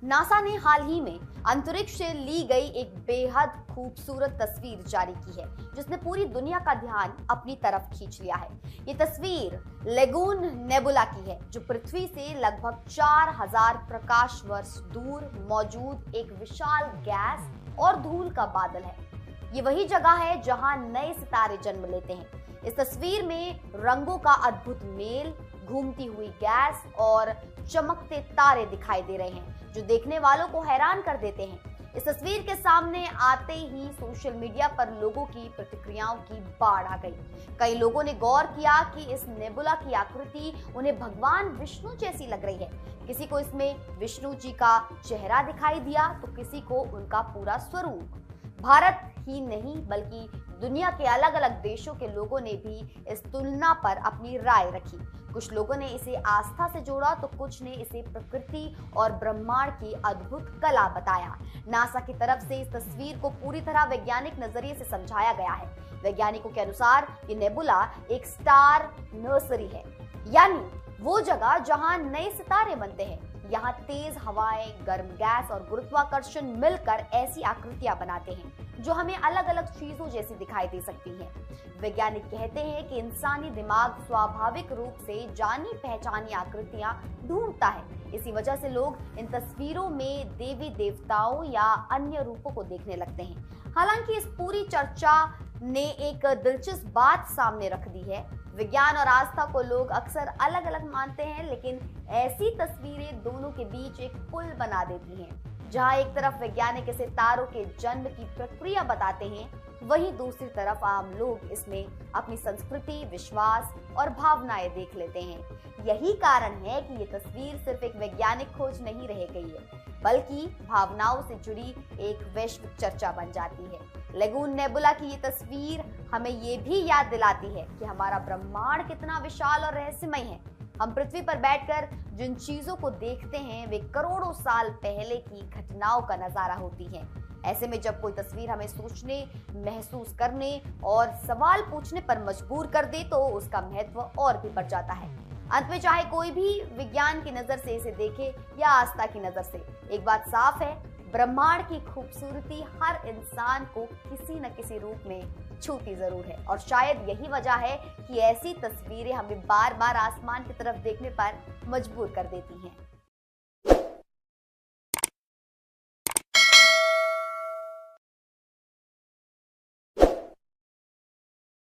NASA ने हाल ही में अंतरिक्ष से ली गई एक बेहद खूबसूरत तस्वीर जारी की है, जिसने पूरी दुनिया का ध्यान अपनी तरफ खींच लिया है। ये तस्वीर लेगून नेबुला की है, जो पृथ्वी से लगभग 4000 प्रकाश वर्ष दूर मौजूद एक विशाल गैस और धूल का बादल है। ये वही जगह है जहां नए सितारे जन्म लेते हैं। इस तस्वीर में रंगों का अद्भुत मेल, घूमती हुई गैस और चमकते तारे दिखाई दे रहे हैं, जो देखने वालों को हैरान कर देते हैं। इस तस्वीर के सामने आते ही सोशल मीडिया पर लोगों की प्रतिक्रियाओं की बाढ़ आ गई। कई लोगों ने गौर किया कि इस नेबुला की आकृति उन्हें भगवान विष्णु जैसी लग रही है। किसी को इसमें विष्णु जी का चेहरा दिखाई दिया तो किसी को उनका पूरा स्वरूप। भारत ही नहीं बल्कि दुनिया के अलग अलग देशों के लोगों ने भी इस तुलना पर अपनी राय रखी। कुछ लोगों ने इसे आस्था से जोड़ा तो कुछ ने इसे प्रकृति और ब्रह्मांड की अद्भुत कला बताया। नासा की तरफ से इस तस्वीर को पूरी तरह वैज्ञानिक नजरिए से समझाया गया है। वैज्ञानिकों के अनुसार ये नेबुला एक स्टार नर्सरी है, यानी वो जगह जहां नए सितारे बनते हैं। यहाँ तेज हवाएं, गर्म गैस और गुरुत्वाकर्षण मिलकर ऐसी आकृतियां बनाते हैं जो हमें अलग अलग चीजों जैसी दिखाई दे सकती हैं। वैज्ञानिक कहते हैं कि इंसानी दिमाग स्वाभाविक रूप से जानी पहचानी आकृतियां ढूंढता है। इसी वजह से लोग इन तस्वीरों में देवी देवताओं या अन्य रूपों को देखने लगते हैं। हालांकि इस पूरी चर्चा ने एक दिलचस्प बात सामने रख दी है। विज्ञान और आस्था को लोग अक्सर अलग अलग मानते हैं, लेकिन ऐसी तस्वीरें दोनों के बीच एक पुल बना देती हैं। जहां एक तरफ वैज्ञानिक इसे तारों के जन्म की प्रक्रिया बताते हैं, वहीं दूसरी तरफ आम लोग इसमें अपनी संस्कृति, विश्वास और भावनाएं देख लेते हैं। यही कारण है कि ये तस्वीर सिर्फ एक वैज्ञानिक खोज नहीं रह गई है, बल्कि भावनाओं से जुड़ी एक वैश्विक चर्चा बन जाती है। लेगून नेबुला की ये तस्वीर हमें ये भी याद दिलाती है कि हमारा ब्रह्मांड कितना विशाल और रहस्यमय है। हम पृथ्वी पर बैठकर जिन चीजों को देखते हैं वे करोड़ों साल पहले की घटनाओं का नजारा होती हैं। ऐसे में जब कोई तस्वीर हमें सोचने, महसूस करने और सवाल पूछने पर मजबूर कर दे तो उसका महत्व और भी बढ़ जाता है। अंत में चाहे कोई भी विज्ञान की नजर से इसे देखे या आस्था की नजर से, एक बात साफ है, ब्रह्मांड की खूबसूरती हर इंसान को किसी न किसी रूप में छूती जरूर है। और शायद यही वजह है कि ऐसी तस्वीरें हमें बार बार आसमान की तरफ देखने पर मजबूर कर देती हैं।